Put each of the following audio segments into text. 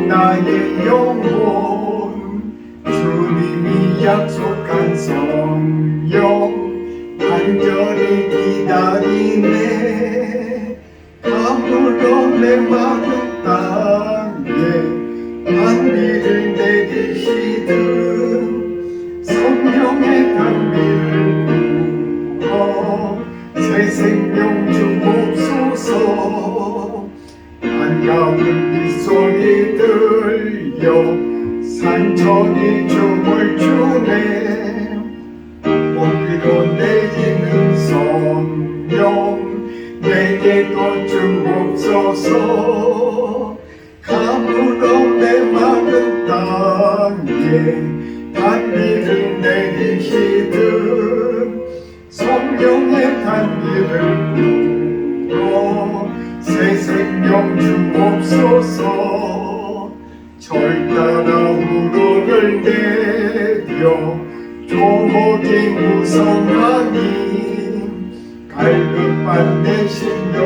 나의 영혼 주님이 약속한 성령 간절히 기다리네. 가물어 메마른 땅에 단비를 내리시듯 성령의 단비를 부어 새 생명 주옵소서. 반가운 빗소리 들려 산천이 춤을 추네. 몸위로 내리는 성령 내게도 주옵소서. 가물어 메마른 땅에 단비를 내리시듯 성령의 단비를 부어 새 생명 주옵소서. 절 따라 우르를 내려 조목이 무성하니 갈급한 내 심령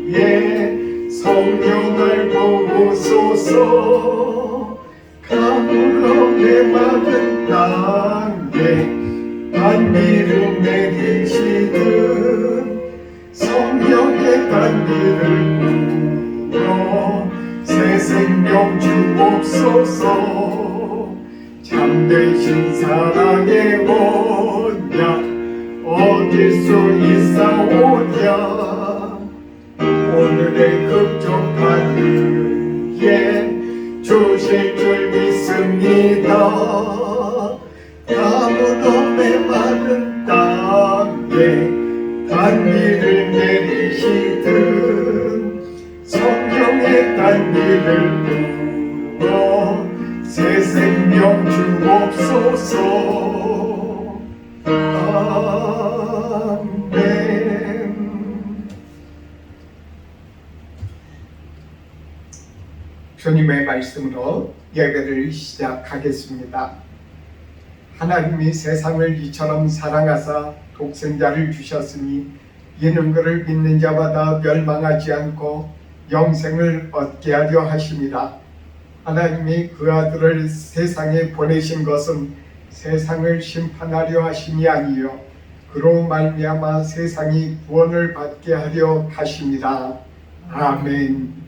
위에 성령을 부으소서. 가물어 메마른 땅에 단비를 내리시듯 성령의 단비를 부어 새 생명 주옵소서. 참되신 사랑의 원약 얻을 수 있사오랴. 오늘의 급족한 은혜 주실 줄 믿습니다. 가물어 메마른 땅에 단비를 내리시듯 성령의 단비를 부어 새 생명 주옵소서. 아멘. 주님의 말씀으로 예배를 시작하겠습니다. 하나님이 세상을 이처럼 사랑하사 독생자를 주셨으니 이는 그를 믿는 자마다 멸망하지 않고 영생을 얻게 하려 하심이라. 하나님이 그 아들을 세상에 보내신 것은 세상을 심판하려 하심이 아니요 그로 말미암아 세상이 구원을 받게 하려 하심이라. 아멘.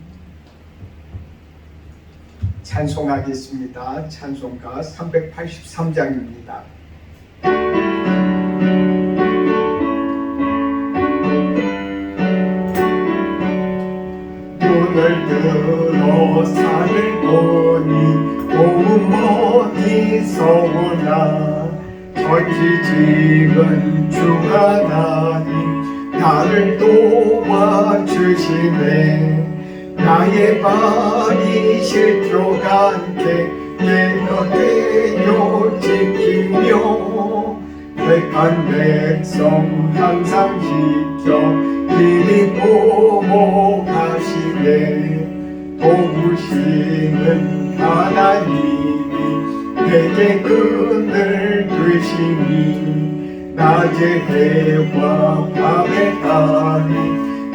찬송하겠습니다. 찬송가 383장입니다. 눈을 들어 산을 보니 도움 어디서 오나. 전지직은 주 하나님 나를 도와주시네. 나의 발이 실족하 않게 내 곁에요 지키며 택한 백성 항상 지켜 이리 보호하시네. 도우시는 하나님이 내게 그늘 되시니 낮의 해와 밤의 달이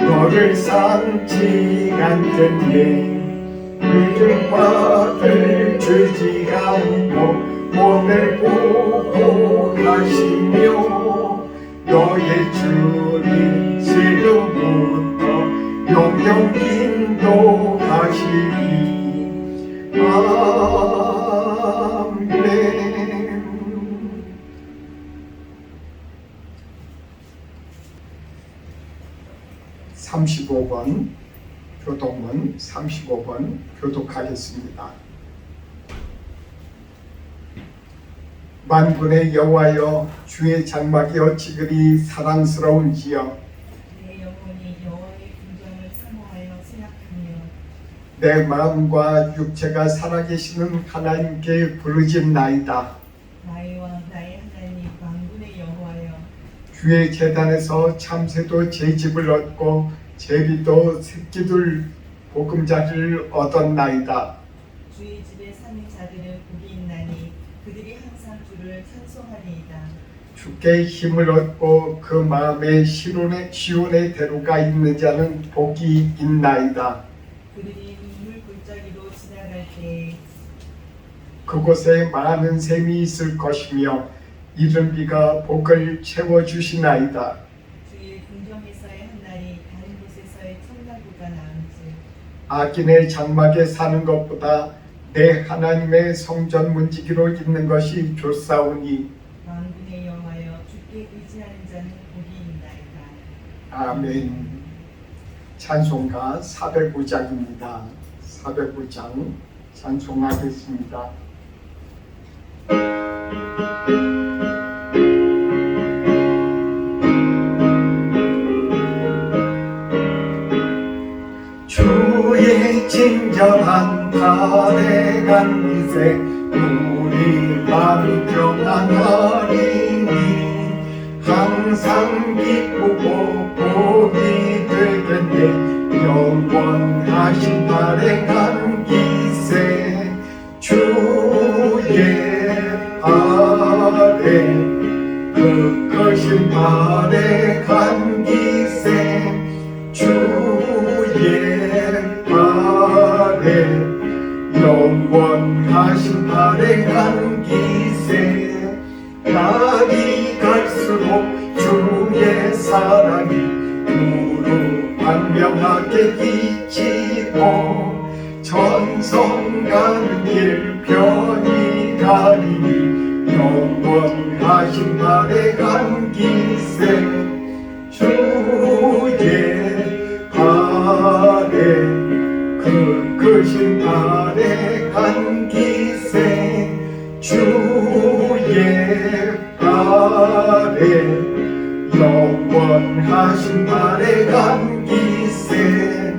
너를 삼지 않겠네. 늦은 받을 주지 않고 오늘 보호하시며 너의 주님 지금부터 영영 인도하시리. 아멘. 35번 교독문 35번 교독하겠습니다. 만군의 여호와여 주의 장막이 어찌 그리 사랑스러운지여. 내 영혼이 여호와의 궁정을 사모하여 생각하며 내 마음과 육체가 살아계시는 하나님께 부르짖나이다. 나의 왕 나의 하나님 만군의 여호와여 주의 제단에서 참새도 제집을 얻고 제비도 새끼들 보금자리를 얻었나이다. 주의 집에 사는 자들은 복이 있나니 그들이 항상 주를 찬송하리이다. 주께 힘을 얻고 그 마음에 시온의 대로가 있는 자는 복이 있나이다. 그들이 물 골짜기로 지나갈 때 그곳에 많은 샘이 있을 것이며 이른 비가 복을 채워주시나이다. 주의 궁정에서의 한 날이 다른 곳에서의 첫날보다 나은즉 악인의 장막에 사는 것보다 내 하나님의 성전 문지기로 있는 것이 좋사오니 만군의 여호와여 주께 의지하는 자는 복이 있나이다. 아멘. 찬송가 405장입니다. 405장 찬송하겠습니다. 주의 친절한 달에 간 이세 우리 마음이 평안하리니 항상 기쁘고 복이 되겠네 영원하신 달에 간 기세 주의 발에 그 크신 발에 간 기세 주의 발에 영원하신 발에 간 기세 날이 갈수록 주의 사랑이 두루 광명하게 비치고 전성 가는 길 편히 가리니 영원하신 발에 간 기세 주의 발에 그 크신 발에 간 기세 주의 발에 영원하신 발에 간 기세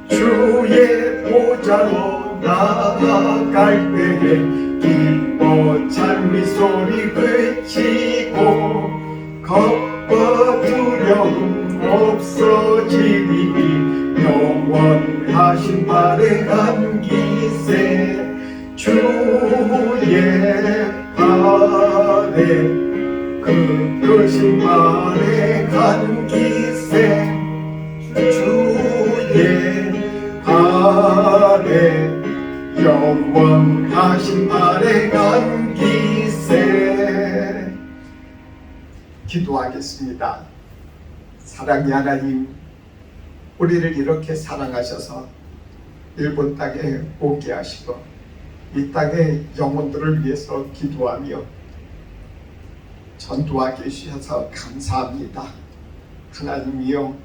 주의 보좌로 나아갈 때에 기뻐 찬미 소리 그치고 겁과 두려움 없어지리니 영원하신 발에 간 기세 주의 발에 그 크신 발에 간 기세 주의 발에 영원하신 발에 간 기세 기도하겠습니다. 사랑의 하나님 우리를 이렇게 사랑하셔서 일본 땅에 오게 하시고 이 땅의 영혼들을 위해서 기도하며 전도하게 해주셔서 감사합니다. 하나님이여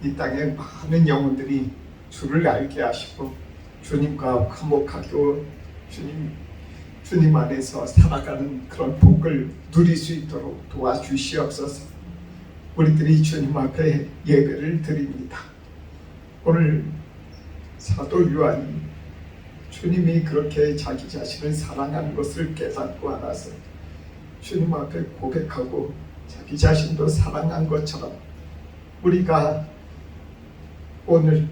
이 땅에 많은 영혼들이 주를 알게 하시고 주님과 화목하고 주님 안에서 살아가는 그런 복을 누릴 수 있도록 도와주시옵소서. 우리들이 주님 앞에 예배를 드립니다. 오늘 사도 요한이 주님이 그렇게 자기 자신을 사랑하는 것을 깨닫고 알아서 주님 앞에 고백하고 자기 자신도 사랑한 것처럼 우리가 오늘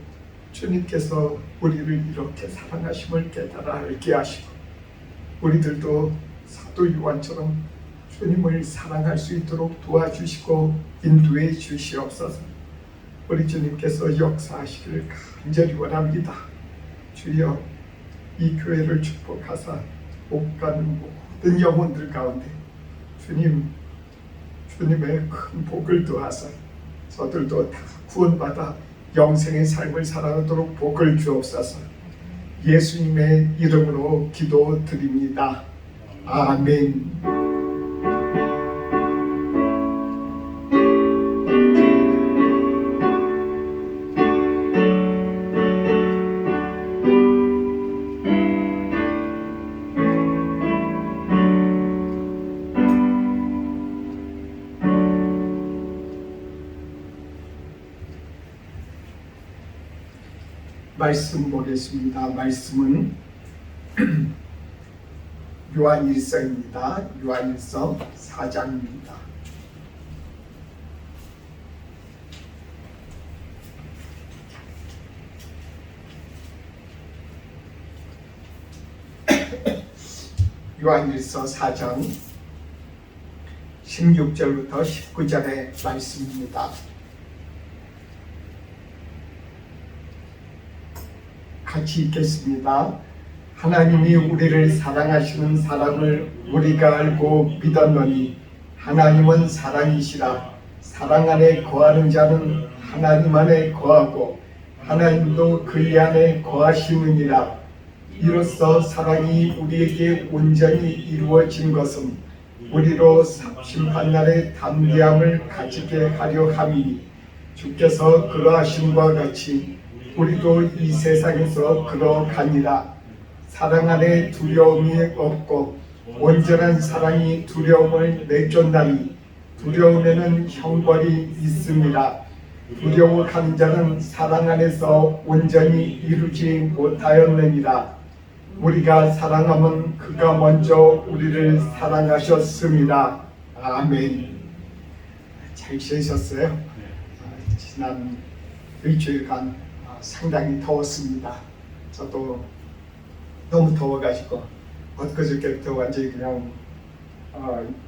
주님께서 우리를 이렇게 사랑하심을 깨달아 알게 하시고 우리들도 사도 요한처럼 주님을 사랑할 수 있도록 도와주시고 인도해 주시옵소서. 우리 주님께서 역사하시기를 간절히 원합니다. 주여 이 교회를 축복하사 못 가는 모든 영혼들 가운데 주님의 큰 복을 더하사 저들도 다 구원받아 영생의 삶을 살아가도록 복을 주옵소서. 예수님의 이름으로 기도드립니다. 아멘. 말씀 보겠습니다. 말씀은 요한일서입니다. 요한일서 4장입니다. 요한일서 4장 16절부터 19절의 말씀입니다. 같이 읽겠습니다. 하나님이 우리를 사랑하시는 사랑을 우리가 알고 믿었노니 하나님은 사랑이시라. 사랑 안에 거하는 자는 하나님 안에 거하고 하나님도 그의 안에 거하시느니라. 이로써 사랑이 우리에게 온전히 이루어진 것은 우리로 심판날의 담대함을 가지게 하려 함이니 주께서 그러하심과 같이 우리도 이 세상에서 그러하니라. 사랑 안에 두려움이 없고 온전한 사랑이 두려움을 내쫓나니 두려움에는 형벌이 있습니다. 두려워하는 자는 사랑 안에서 온전히 이루지 못하였느니라. 우리가 사랑하면 그가 먼저 우리를 사랑하셨습니다. 아멘. 잘 지내셨어요? 지난 일주일간 상당히 더웠습니다. 저도 너무 더워가지고 엊그저께부터 완전히 그냥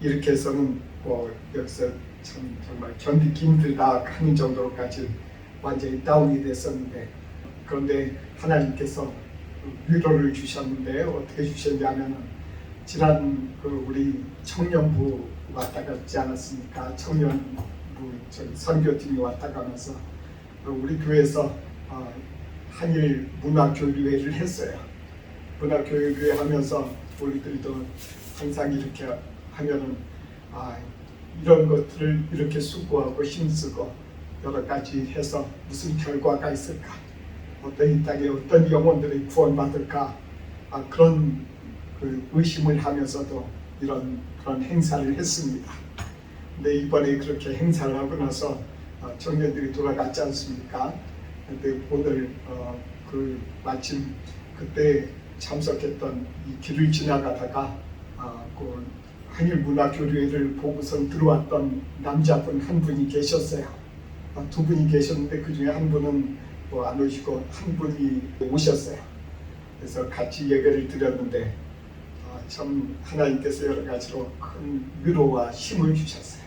이렇게 해서는 뭐 여기서 참 정말 견디기 힘들다 하는 정도로까지 완전히 다운이 됐었는데, 그런데 하나님께서 위로를 주셨는데 어떻게 주셨냐면 지난 우리 청년부 왔다 갔지 않았습니까? 청년부 선교팀이 왔다 가면서 우리 교회에서 한일 문화교류회를 했어요. 문화교류회 하면서 우리들도 항상 이렇게 하면은 이런 것들을 이렇게 수고하고 힘쓰고 여러 가지 해서 무슨 결과가 있을까? 이 땅에 어떤 영혼들이 구원받을까? 그런 의심을 하면서도 그런 행사를 했습니다. 근데 이번에 그렇게 행사를 하고 나서 청년들이 돌아갔지 않습니까? 근데 오늘 마침 그때 참석했던 이 길을 지나가다가 그 한일 문화교류회를 보고선 들어왔던 남자분 한 분이 계셨어요. 두 분이 계셨는데 그 중에 한 분은 안 오시고 한 분이 오셨어요. 그래서 같이 예배를 드렸는데 참 하나님께서 여러 가지로 큰 위로와 힘을 주셨어요.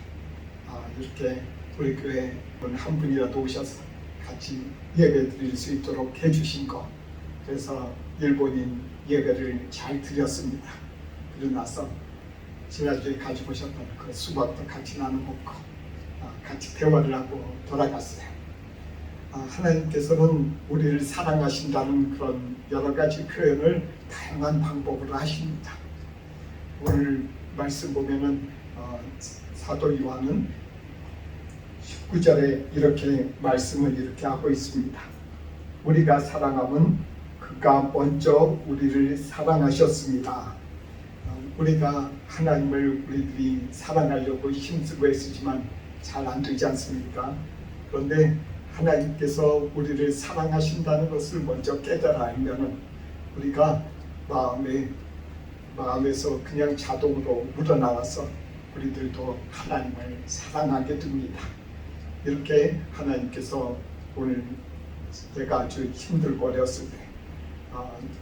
이렇게 우리 교회 한 분이라도 오셔서 같이 예배 드릴 수 있도록 해주신 거, 그래서 일본인 예배를 잘 드렸습니다. 그러고 나서 지난주에 가지고 오셨던 그 수박도 같이 나눠 먹고 같이 대화를 하고 돌아갔어요. 하나님께서는 우리를 사랑하신다는 그런 여러 가지 표현을 다양한 방법으로 하십니다. 오늘 말씀 보면은 사도 요한은 19절에 이렇게 말씀을 이렇게 하고 있습니다. 우리가 사랑하면 그가 먼저 우리를 사랑하셨습니다. 우리가 하나님을 우리들이 사랑하려고 힘쓰고 애쓰지만 잘 안 되지 않습니까? 그런데 하나님께서 우리를 사랑하신다는 것을 먼저 깨달아 알면은 우리가 마음에서 그냥 자동으로 묻어나와서 우리들도 하나님을 사랑하게 됩니다. 이렇게 하나님께서 오늘 내가 아주 힘들고 어렸을 때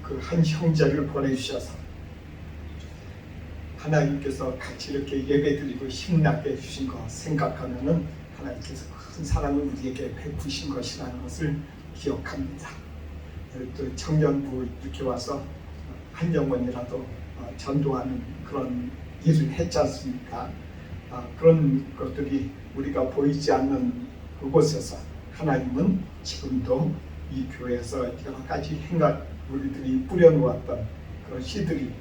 그 한 형제를 보내주셔서 하나님께서 같이 이렇게 예배드리고 힘나게 해주신 거 생각하면은 하나님께서 큰 사랑을 우리에게 베푸신 것이라는 것을 기억합니다. 또 청년부 이렇게 와서 한 영혼이라도 전도하는 그런 일을 했지 않습니까? 그런 것들이 우리가 보이지 않는 그곳에서 하나님은 지금도 이 교회에서 여러 가지 행각 우리들이 뿌려놓았던 그런 씨들이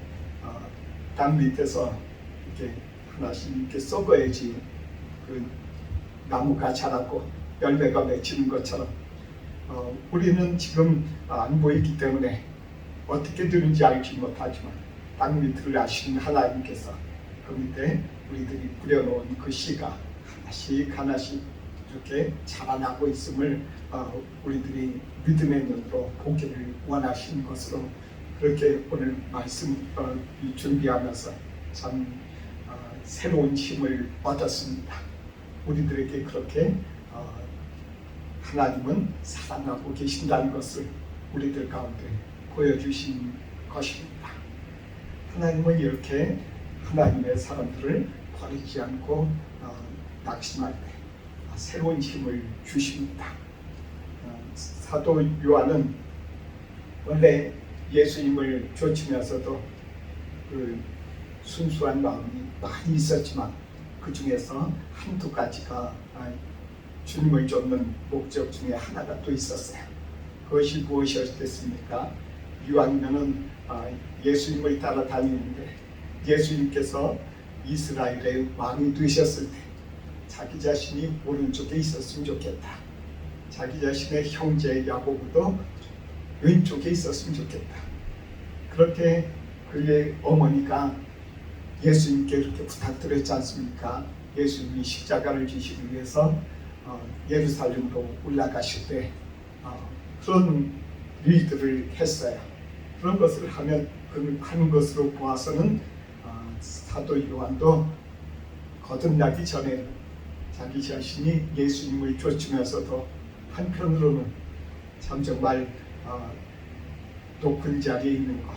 땅 밑에서 이렇게 하나씩 이렇게 썩어야지 그 나무가 자라고 열매가 맺히는 것처럼 우리는 지금 안 보이기 때문에 어떻게 되는지 알지 못하지만 땅 밑을 아시는 하나님께서 그 밑에 우리들이 뿌려놓은 그 씨가 하나씩 하나씩 이렇게 자라나고 있음을 우리들이 믿음의 눈으로 보기를 원하시는 것으로 그렇게 오늘 말씀 준비하면서 참 새로운 힘을 얻었습니다. 우리들에게 그렇게 하나님은 사랑하고 계신다는 것을 우리들 가운데 보여주신 것입니다. 하나님은 이렇게 하나님의 사람들을 버리지 않고 낙심할 때 새로운 힘을 주십니다. 사도 요한은 원래 예수님을 쫓으면서도 그 순수한 마음이 많이 있었지만 그 중에서 한두 가지가 주님을 쫓는 목적 중에 하나가 또 있었어요. 그것이 무엇이었겠습니까? 이왕이면은 예수님을 따라다니는데 예수님께서 이스라엘의 왕이 되셨을 때 자기 자신이 오른쪽에 있었으면 좋겠다. 자기 자신의 형제 야고보도 왼쪽에 있었으면 좋겠다. 그렇게 그의 어머니가 예수님께 이렇게 부탁드렸지 않습니까? 예수님이 십자가를 지시기 위해서 예루살렘으로 올라가실 때 그런 일들을 했어요. 그런 것을 하는 것으로 보아서는 사도 요한도 거듭나기 전에 자기 자신이 예수님을 쫓으면서도 한편으로는 참 정말 높은 자리에 있는 것,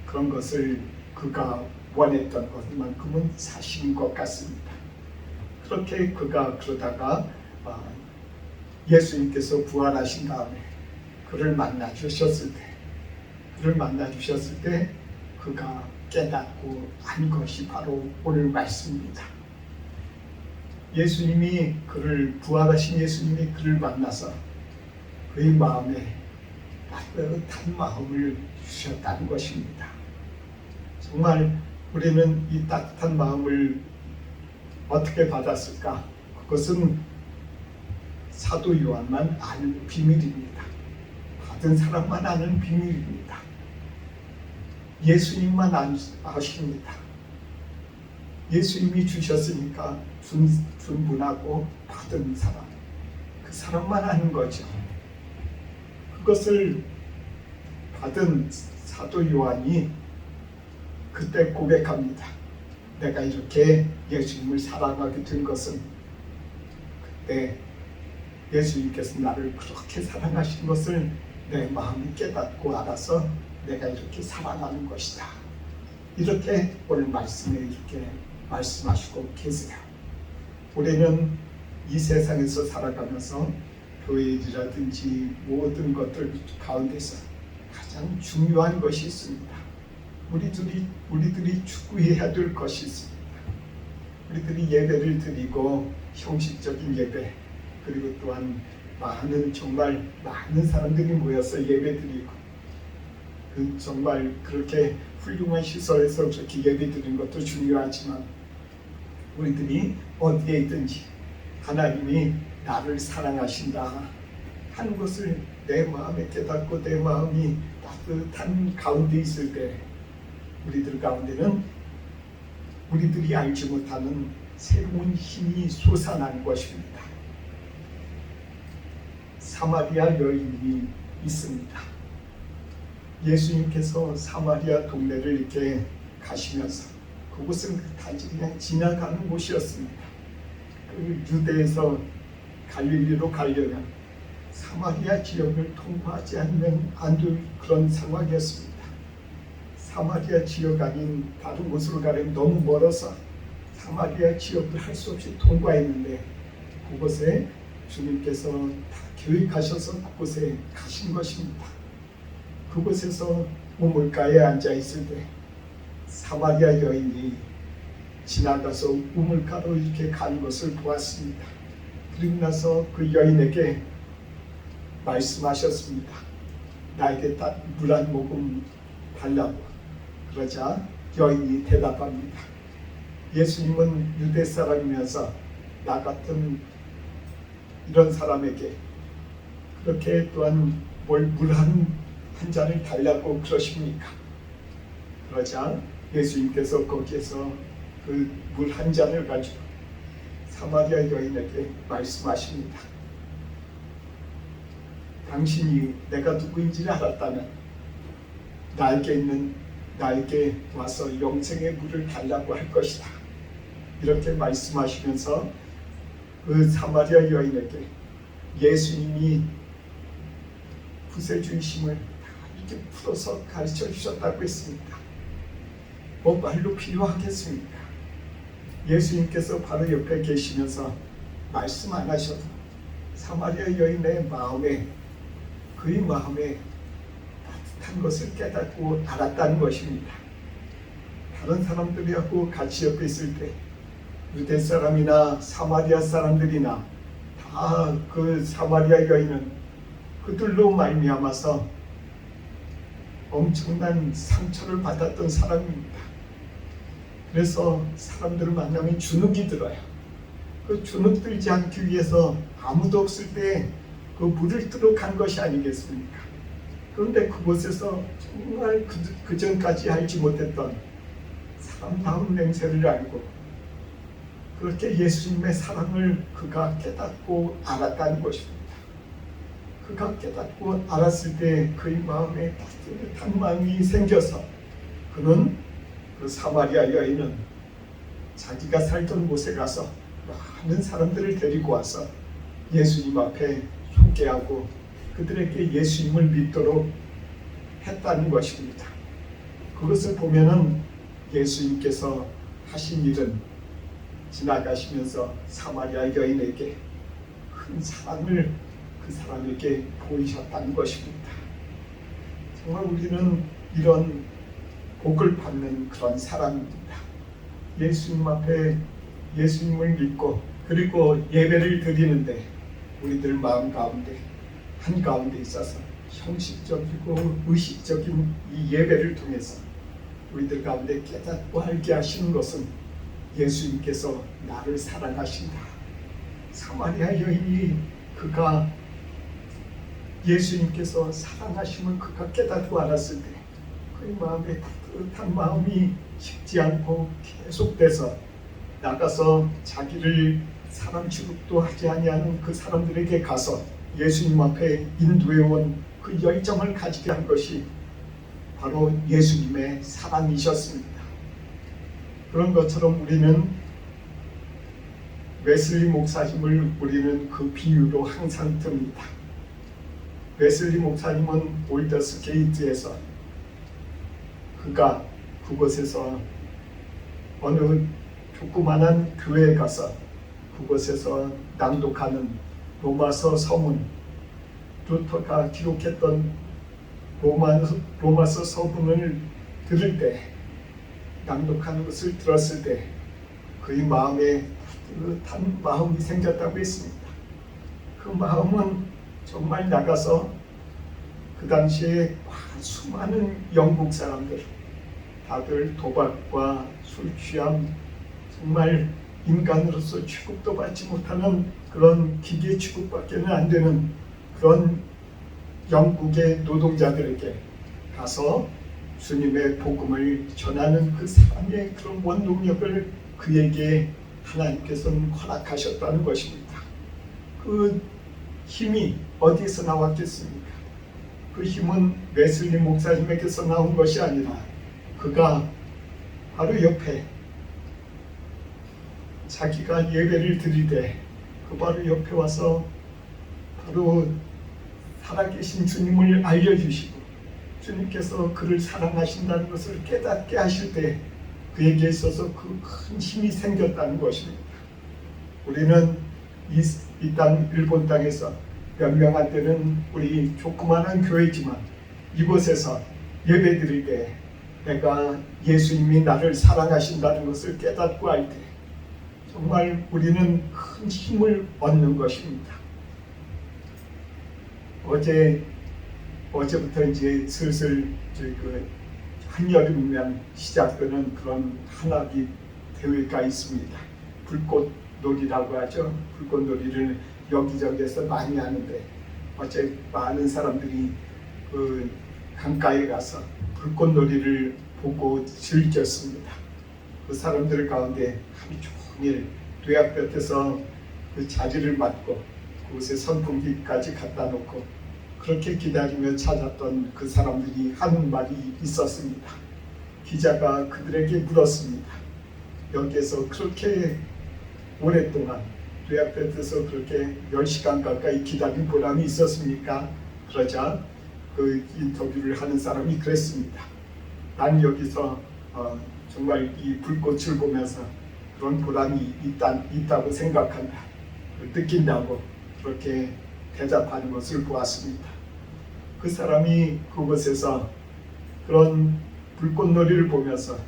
그런 것을 그가 원했던 것만큼은 사실인 것 같습니다. 그렇게 그가 그러다가 예수님께서 부활하신 다음에 그를 만나 주셨을 때 그가 깨닫고 한 것이 바로 오늘 말씀입니다. 예수님이 부활하신 예수님이 그를 만나서 그의 마음에 따뜻한 마음을 주셨다는 것입니다. 정말 우리는 이 따뜻한 마음을 어떻게 받았을까? 그것은 사도 요한만 아는 비밀입니다. 받은 사람만 아는 비밀입니다. 예수님만 아십니다. 예수님이 주셨으니까 준 분하고 받은 사람, 그 사람만 아는 거죠. 그것을 받은 사도 요한이 그때 고백합니다. 내가 이렇게 예수님을 사랑하게 된 것은 그때 예수님께서 나를 그렇게 사랑하신 것을 내 마음이 깨닫고 알아서 내가 이렇게 사랑하는 것이다. 이렇게 오늘 말씀에 이렇게 말씀하시고 계세요. 우리는 이 세상에서 살아가면서 교회 일이라든지 모든 것들 가운데서 가장 중요한 것이 있습니다. 우리들이 추구해야 될 것이 있습니다. 우리들이 예배를 드리고 형식적인 예배, 그리고 또한 정말 많은 사람들이 모여서 예배 드리고 정말 그렇게 훌륭한 시설에서 그렇게 예배 드리는 것도 중요하지만 우리들이 어디에 있든지 하나님이 나를 사랑하신다 하는 것을 내 마음에 깨닫고 내 마음이 따뜻한 가운데 있을 때 우리들 가운데는 우리들이 알지 못하는 새로운 힘이 솟아나는 것입니다. 사마리아 여인이 있습니다. 예수님께서 사마리아 동네를 이렇게 가시면서 그곳은 단지 그냥 지나가는 곳이었습니다. 그 유대에서 갈릴리로 가려면 사마리아 지역을 통과하지 않으면 안 될 그런 상황이었습니다. 사마리아 지역 아닌 다른 곳으로 가려면 너무 멀어서 사마리아 지역을 할 수 없이 통과했는데 그곳에 주님께서 다 계획하셔서 그곳에 가신 것입니다. 그곳에서 우물가에 앉아 있을 때 사마리아 여인이 지나가서 우물가로 이렇게 가는 것을 보았습니다. 그리고 나서 그 여인에게 말씀하셨습니다. 나에게 물 한 모금 달라고. 그러자 여인이 대답합니다. 예수님은 유대 사람이면서 나 같은 이런 사람에게 그렇게 또한 물 한 잔을 달라고 그러십니까? 그러자 예수님께서 거기에서 그 물 한 잔을 가지고 사마리아 여인에게 말씀하십니다. 당신이 내가 누구인지를 알았다면 나에게 와서 영생의 물을 달라고 할 것이다. 이렇게 말씀하시면서 그 사마리아 여인에게 예수님이 구세주이심을 이렇게 풀어서 가르쳐 주셨다고 했습니다. 뭐 말로 필요하겠습니까? 예수님께서 바로 옆에 계시면서 말씀 안 하셔도 사마리아 여인의 마음에, 그의 마음에 따뜻한 것을 깨닫고 알았다는 것입니다. 다른 사람들하고 같이 옆에 있을 때 유대 사람이나 사마리아 사람들이나 다 그 사마리아 여인은 그들로 말미암아서 엄청난 상처를 받았던 사람입니다. 그래서 사람들을 만나면 주눅이 들어요. 그 주눅 들지 않기 위해서 아무도 없을 때 그 물을 뜨러 간 것이 아니겠습니까? 그런데 그곳에서 정말 그 전까지 알지 못했던 사람다운 냄새를 알고 그렇게 예수님의 사랑을 그가 깨닫고 알았다는 것입니다. 그가 깨닫고 알았을 때 그의 마음에 따뜻한 마음이 생겨서 그는 그 사마리아 여인은 자기가 살던 곳에 가서 많은 사람들을 데리고 와서 예수님 앞에 소개하고 그들에게 예수님을 믿도록 했다는 것입니다. 그것을 보면은 예수님께서 하신 일은 지나가시면서 사마리아 여인에게 큰 사랑을 그 사람에게 보이셨다는 것입니다. 정말 우리는 이런 복을 받는 그런 사람입니다. 예수님 앞에 예수님을 믿고 그리고 예배를 드리는데 우리들 마음 가운데 한가운데 있어서 형식적이고 의식적인 이 예배를 통해서 우리들 가운데 깨닫고 알게 하시는 것은 예수님께서 나를 사랑하신다. 사마리아 여인이 그가 예수님께서 사랑하심을 그가 깨닫고 알았을 때 그의 마음에 따뜻한 마음이 식지 않고 계속돼서 나가서 자기를 사람 취급도 하지 아니하는 그 사람들에게 가서 예수님 앞에 인도해온 그 열정을 가지게 한 것이 바로 예수님의 사랑이셨습니다. 그런 것처럼 우리는 웨슬리 목사님을 우리는 그 비유로 항상 듭니다. 웨슬리 목사님은 올더스 게이트에서 그가 그곳에서 어느 조그만한 교회에 가서 그곳에서 낭독하는 로마서 서문, 루터가 기록했던 로마서 서문을 들을 때, 낭독하는 것을 들었을 때 그의 마음에 따뜻한 마음이 생겼다고 했습니다. 그 마음은 정말 나가서 그 당시에 수많은 영국 사람들, 다들 도박과 술 취함, 정말 인간으로서 취급도 받지 못하는 그런 기계 취급밖에는 안 되는 그런 영국의 노동자들에게 가서 주님의 복음을 전하는 그 사람의 그런 원동력을 그에게 하나님께서는 허락하셨다는 것입니다. 그 힘이 어디서 나왔겠습니까? 그 힘은 웨슬리 목사님에게서 나온 것이 아니라 그가 바로 옆에 자기가 예배를 드리되 그 바로 옆에 와서 바로 살아계신 주님을 알려주시고 주님께서 그를 사랑하신다는 것을 깨닫게 하실 때 그에게 있어서 그 큰 힘이 생겼다는 것입니다. 우리는 이 땅 일본 땅에서 몇 명 안 되는 우리 조그마한 교회지만 이곳에서 예배 드릴 때 내가 예수님이 나를 사랑하신다는 것을 깨닫고 알 때 정말 우리는 큰 힘을 얻는 것입니다. 어제부터 이제 슬슬 그 한여름이면 시작되는 그런花火 대회가 있습니다. 불꽃놀이라고 하죠. 불꽃놀이를 여기저기에서 많이 하는데 어제 많은 사람들이 그 강가에 가서 불꽃놀이를 보고 즐겼습니다. 그 사람들 가운데 하루 종일 뇌약볕에서 그 자리를 맡고 그곳에 선풍기까지 갖다 놓고 그렇게 기다리며 찾았던 그 사람들이 하는 말이 있었습니다. 기자가 그들에게 물었습니다. 여기에서 그렇게 오랫동안 뇌약볕에서 그렇게 10시간 가까이 기다린 보람이 있었습니까? 그러자 그 인터뷰를 하는 사람이 그랬습니다. 난 여기서 정말 이 불꽃을 보면서 그런 보람이 있다고 생각한다. 느낀다고 그렇게 대답하는 것을 보았습니다. 그 사람이 그곳에서 그런 불꽃놀이를 보면서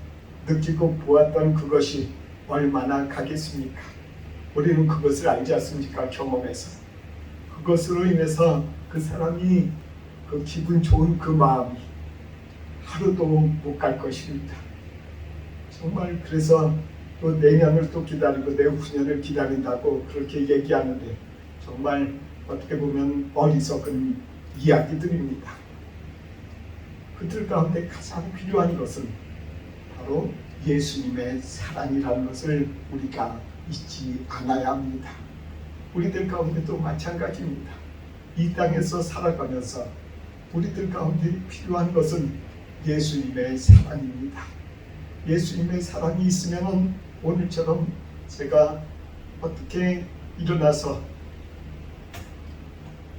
느끼고 보았던 그것이 얼마나 가겠습니까? 우리는 그것을 알지 않습니까? 경험해서. 그것으로 인해서 그 사람이 그 기분 좋은 그 마음이 하루도 못 갈 것입니다. 정말 그래서 또 내년을 또 기다리고 내후년을 기다린다고 그렇게 얘기하는데 정말 어떻게 보면 어리석은 이야기들입니다. 그들 가운데 가장 필요한 것은 바로 예수님의 사랑이라는 것을 우리가 잊지 않아야 합니다. 우리들 가운데도 마찬가지입니다. 이 땅에서 살아가면서 우리들 가운데 필요한 것은 예수님의 사랑입니다. 예수님의 사랑이 있으면 오늘처럼 제가 어떻게 일어나서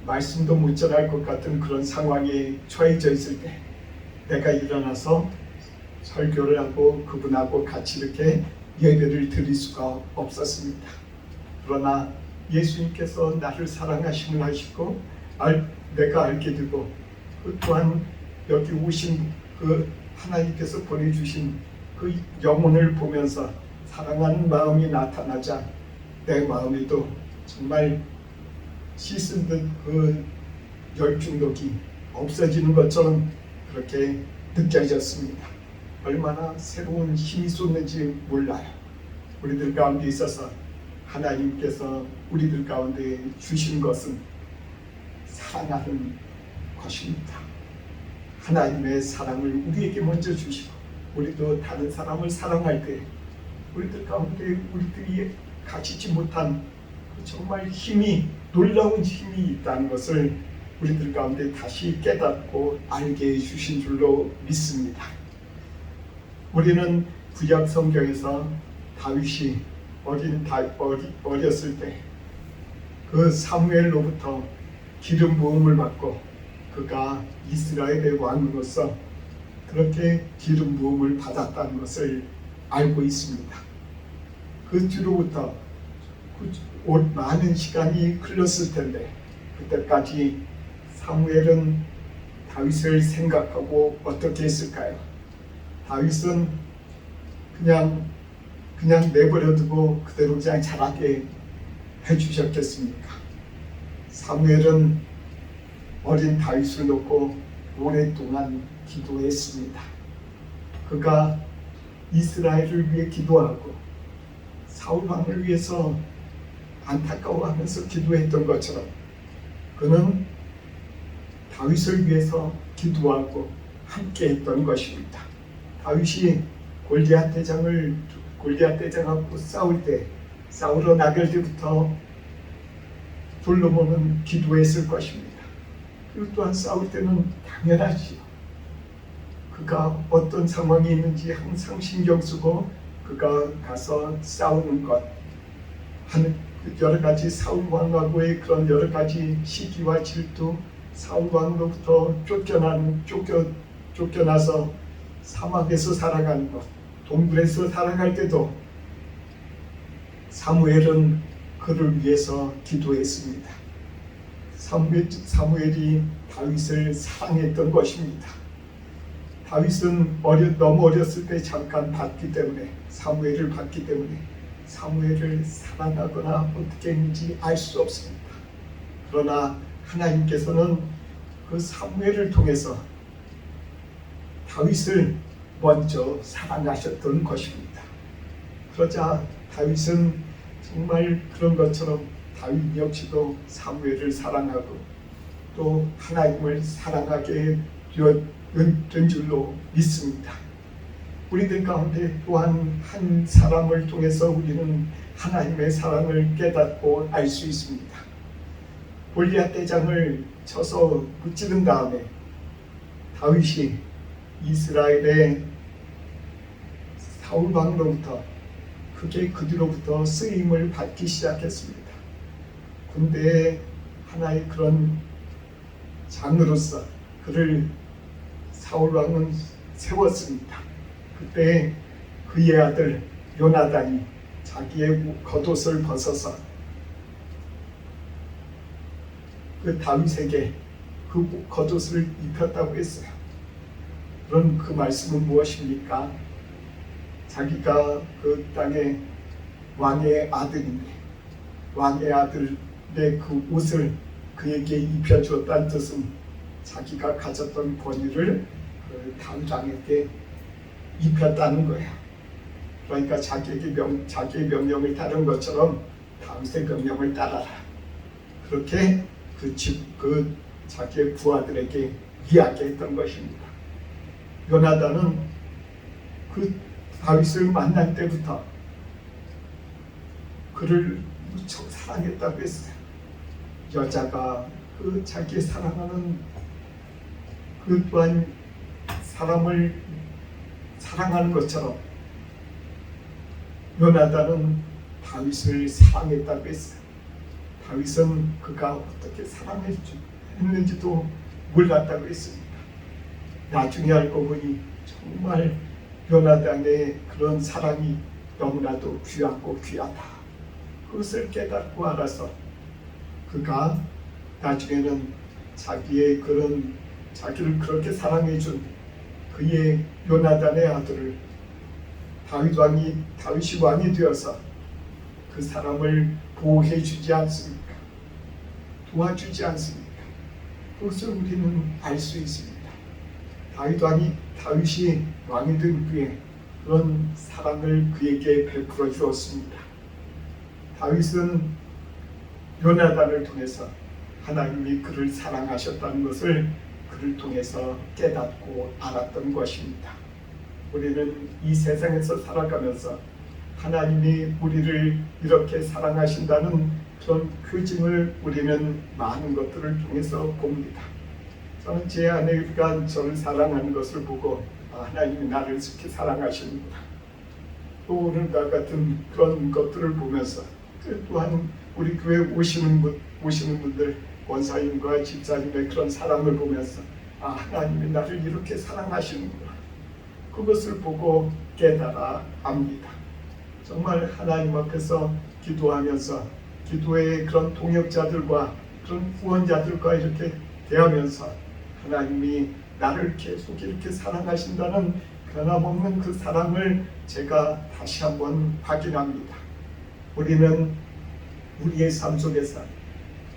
말씀도 못 전할 것 같은 그런 상황에 처해져 있을 때 내가 일어나서 설교를 하고 그분하고 같이 이렇게 예배를 드릴 수가 없었습니다. 그러나 예수님께서 나를 사랑하심을 하시고 내가 알게 되고 그 또한 여기 오신 그 하나님께서 보내주신 그 영혼을 보면서 사랑하는 마음이 나타나자 내 마음에도 정말 씻은 듯 그 열중독이 없어지는 것처럼 그렇게 느껴졌습니다. 얼마나 새로운 힘이 쏟는지 몰라요. 우리들 가운데 있어서 하나님께서 우리들 가운데 주신 것은 사랑하는 것입니다. 하나님의 사랑을 우리에게 먼저 주시고 우리도 다른 사람을 사랑할 때 우리들 가운데 우리들이 가지지 못한 정말 힘이 놀라운 힘이 있다는 것을 우리들 가운데 다시 깨닫고 알게 해주신 줄로 믿습니다. 우리는 구약 성경에서 다윗이 어렸을 때 그 사무엘로부터 기름 부음을 받고 그가 이스라엘의 왕으로서 그렇게 기름 부음을 받았다는 것을 알고 있습니다. 그 뒤로부터 많은 시간이 흘렀을 텐데 그때까지 사무엘은 다윗을 생각하고 어떻게 했을까요? 다윗은 그냥 내버려두고 그대로 그냥 자라게 해주셨겠습니까? 사무엘은 어린 다윗을 놓고 오랫동안 기도했습니다. 그가 이스라엘을 위해 기도하고 사울 왕을 위해서 안타까워하면서 기도했던 것처럼 그는 다윗을 위해서 기도하고 함께했던 것입니다. 다윗이 골리앗 대장하고 싸울 때 싸우러 나갈 때부터 솔로몬은 기도했을 것입니다. 그리고 또한 싸울 때는 당연하지요. 그가 어떤 상황이 있는지 항상 신경 쓰고 그가 가서 싸우는 것 하는 여러 가지 사울 왕하고의 그런 여러 가지 시기와 질투, 사울 왕으로부터 쫓겨나서 사막에서 살아가는 것, 동굴에서 살아갈 때도 사무엘은 그를 위해서 기도했습니다. 사무엘이 다윗을 사랑했던 것입니다. 다윗은 너무 어렸을 때 잠깐 봤기 때문에 사무엘을 봤기 때문에 사무엘을 사랑하거나 어떻게 했는지 알 수 없습니다. 그러나 하나님께서는 그 사무엘을 통해서 다윗을 먼저 사랑하셨던 것입니다. 그러자 다윗은 정말 그런 것처럼 다윗 역시도 사무엘을 사랑하고 또 하나님을 사랑하게 된 줄로 믿습니다. 우리들 가운데 또한 한 사람을 통해서 우리는 하나님의 사랑을 깨닫고 알 수 있습니다. 골리앗 대장을 쳐서 무찌른 다음에 다윗이 이스라엘의 사울 왕으로부터 그 뒤로부터 쓰임을 받기 시작했습니다. 군대의 하나의 그런 장으로서 그를 사울 왕은 세웠습니다. 그때 그의 아들 요나단이 자기의 겉옷을 벗어서 그 다윗에게 그 겉옷을 입혔다고 했어요. 그런 그 말씀은 무엇입니까? 자기가 그 땅의 왕의 아들인데 왕의 아들의 그 옷을 그에게 입혀주었다는 뜻은 자기가 가졌던 권위를 그 다음 왕에게 입혔다는 거예요. 그러니까 자기의 명령을 따른 것처럼 다윗의 명령을 따라라. 그렇게 그 자기의 부하들에게 이야기했던 것입니다. 요나단은 그 다윗을 만날 때부터 그를 무척 사랑했다고 했어요. 여자가 그 자기 사랑하는 그 또한 사람을 사랑하는 것처럼 요나단은 다윗을 사랑했다고 했어요. 다윗은 그가 어떻게 사랑했는지도 몰랐다고 했습니다. 나중에 알고 보니 정말 요나단의 그런 사랑이 너무나도 귀하고 귀하다. 그것을 깨닫고 알아서 그가 나중에는 자기의 자기를 그렇게 사랑해준 그의 요나단의 아들을 다윗이 왕이 되어서 그 사람을 보호해 주지 않습니까? 도와주지 않습니까? 그것을 우리는 알 수 있습니다. 다윗이 왕이 된 후에 그런 사랑을 그에게 베풀어 주었습니다. 다윗은 요나단을 통해서 하나님이 그를 사랑하셨다는 것을 그를 통해서 깨닫고 알았던 것입니다. 우리는 이 세상에서 살아가면서 하나님이 우리를 이렇게 사랑하신다는 그런 표징을 우리는 많은 것들을 통해서 봅니다. 저는 제 아내가 저를 사랑하는 것을 보고 하나님이 나를 이렇게 사랑하시는구나. 또 오늘과 같은 그런 것들을 보면서 또한 우리 교회 오시는 분들 원사님과 집사님의 그런 사랑을 보면서 하나님이 나를 이렇게 사랑하시는구나. 그것을 보고 깨달아 압니다. 정말 하나님 앞에서 기도하면서 기도의 그런 동역자들과 그런 후원자들과 이렇게 대하면서 하나님이 나를 계속 이렇게 사랑하신다는 변함없는 그 사랑을 제가 다시 한번 확인합니다. 우리는 우리의 삶 속에서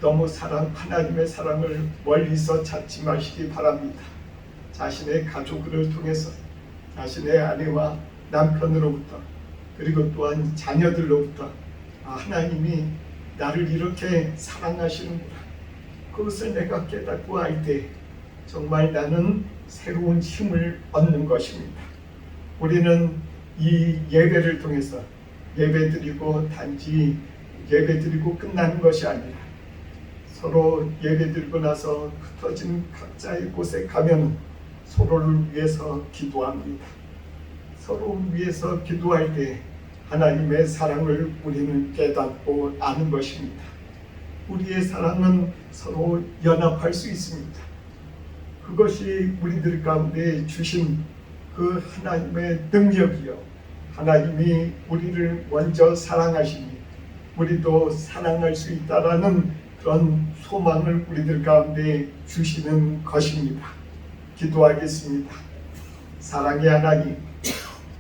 너무 하나님의 사랑을 멀리서 찾지 마시기 바랍니다. 자신의 가족을 통해서 자신의 아내와 남편으로부터 그리고 또한 자녀들로부터 하나님이 나를 이렇게 사랑하시는구나. 그것을 내가 깨닫고 알 때 정말 나는 새로운 힘을 얻는 것입니다. 우리는 이 예배를 통해서 예배드리고 단지 예배드리고 끝나는 것이 아니라 서로 예배드리고 나서 흩어진 각자의 곳에 가면 서로를 위해서 기도합니다. 서로 위해서 기도할 때 하나님의 사랑을 우리는 깨닫고 아는 것입니다. 우리의 사랑은 서로 연합할 수 있습니다. 그것이 우리들 가운데 주신 그 하나님의 능력이요. 하나님이 우리를 먼저 사랑하시니 우리도 사랑할 수 있다라는 그런 소망을 우리들 가운데 주시는 것입니다. 기도하겠습니다. 사랑의 하나님,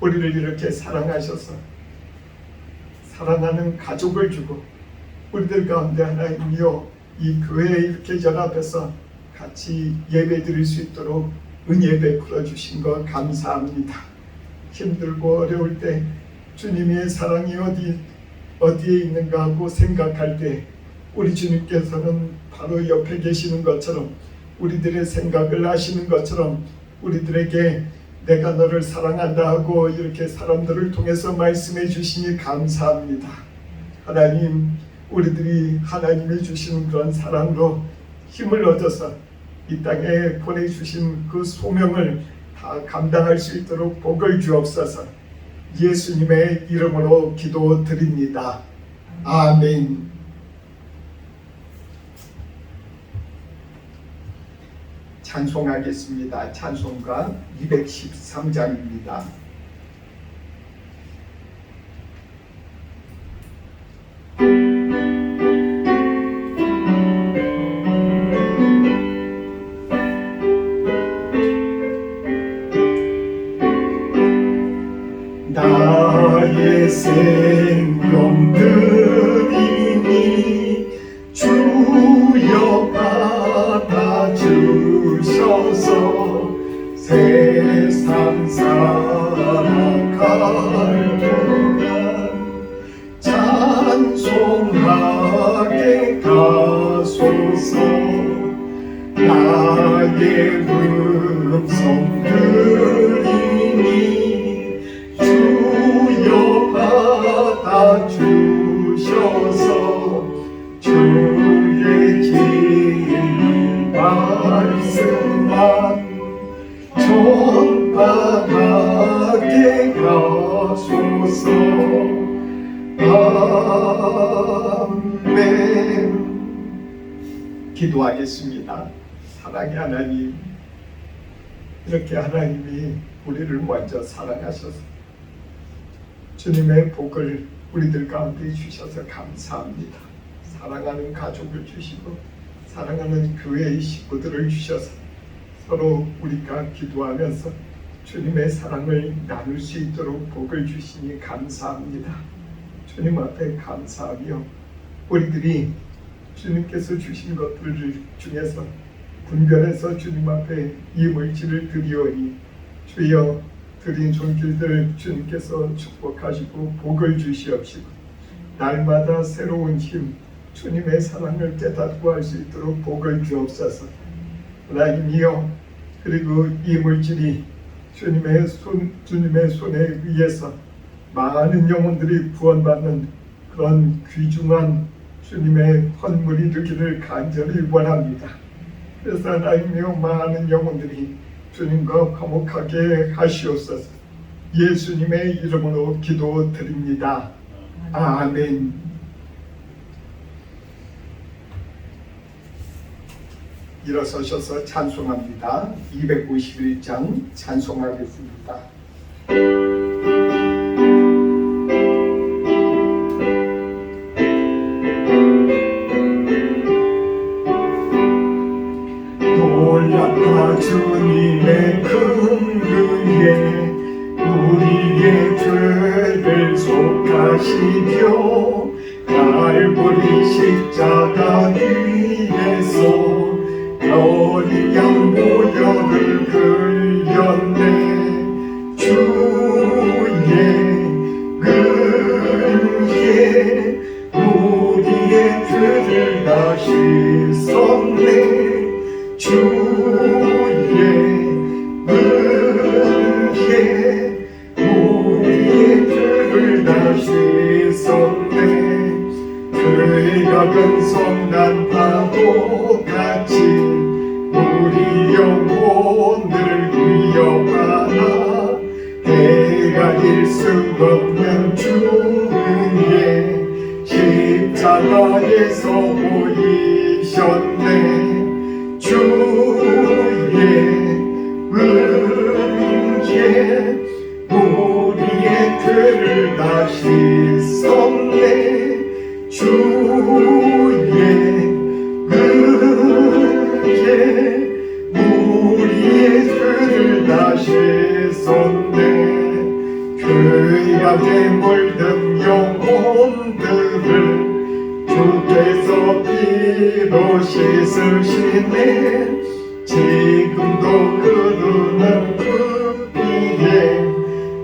우리를 이렇게 사랑하셔서 사랑하는 가족을 주고 우리들 가운데 하나님이여 이 교회에 이렇게 연합해서 같이 예배 드릴 수 있도록 은혜 베풀어 주신 것 감사합니다. 힘들고 어려울 때 주님의 사랑이 어디에 있는가 하고 생각할 때 우리 주님께서는 바로 옆에 계시는 것처럼 우리들의 생각을 아시는 것처럼 우리들에게 내가 너를 사랑한다 하고 이렇게 사람들을 통해서 말씀해 주시니 감사합니다. 하나님, 우리들이 하나님이 주신 그런 사랑으로 힘을 얻어서 이 땅에 보내주신 그 소명을 다 감당할 수 있도록 복을 주옵소서. 예수님의 이름으로 기도드립니다. 아멘. 찬송하겠습니다. 찬송가 213장입니다. 나의 생명들이니 주여 받아주셔서 세상 살아갈 동안 찬송하게 가소서. 나의 음성 들으니 주여 받아주셔서 주의 진리 말씀만 전파하게 가소서. 아멘. 기도하겠습니다. 사랑의 하나님, 이렇게 하나님이 우리를 먼저 사랑하셔서 주님의 복을 우리들 가운데 주셔서 감사합니다. 사랑하는 가족을 주시고 사랑하는 교회의 식구들을 주셔서 서로 우리가 기도하면서 주님의 사랑을 나눌 수 있도록 복을 주시니 감사합니다. 주님 앞에 감사하며 우리들이 주님께서 주신 것들 중에서 분별해서 주님 앞에 이 물질을 드리오니 주여 드린 손길들 주님께서 축복하시고 복을 주시옵시고 날마다 새로운 힘 주님의 사랑을 깨닫고 할 수 있도록 복을 주옵소서. 하나님이여, 그리고 이 물질이 주님의 손에 의해서 많은 영혼들이 구원받는 그런 귀중한 주님의 헌물이 되기를 간절히 원합니다. 그래서 하나님이여, 많은 영혼들이 주님과 화목하게 하시옵소서. 예수님의 이름으로 기도드립니다. 아멘. 일어서셔서 찬송합니다. 251장 찬송하겠습니다. 놀랍다 주님의 큰 은혜, 우리의 죄를 속하시며 갈보리 십자가 위에서 어린 양 보혈을 흘렸네. 주의 은혜 우리의 죄를 다 씻었네. 주의 은혜 우리의 죄를 다 씻었네. 그의 작은 성난 파도 같이 우리 영혼을 위협하나 헤아릴 수 없는 주의 십자가에서 보이셨네. 주의 은혜 우리의 죄를 다 씻었네. 주의 은혜 우리의 죄를 다 씻었네. 죄악에 물든 영혼들을 주께서 피로 씻으시네. 지금도 흐르는 그 피에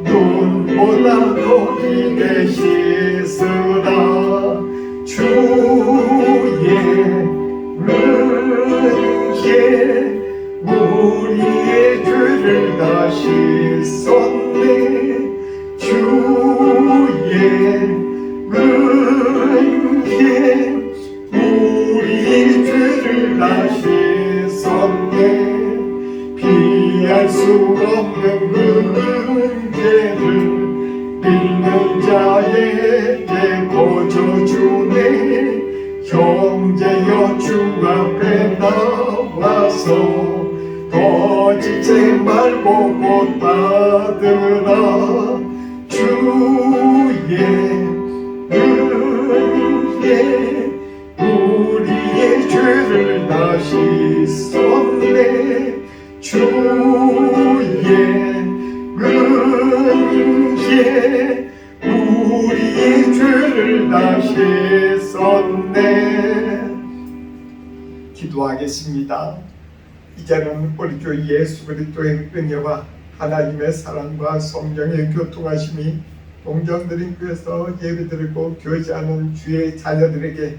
눈보다 더 깊게 씻으라. 주의 은혜 우리의 죄를 다 씻었네. 주의 은혜 우리의 죄를 다 씻었네. 피할 수 없는 은혜를 믿는 자에게 거저주네. 형제여 주 앞에 나와서 거짓지 말고 곧 받으라. 주의 은혜 우리의 죄를 다 씻었네. 주의 은혜 당시에 우리의 죄를 다시 썼네. 기도하겠습니다. 이제는 우리 주 예수 그리스도의 은혜와 하나님의 사랑과 성령의 교통하심이 동정드림교에서 예배드리고 교제하는 주의 자녀들에게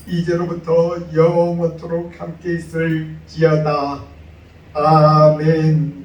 이제로부터 영원토록 함께 있을지어다. 아멘.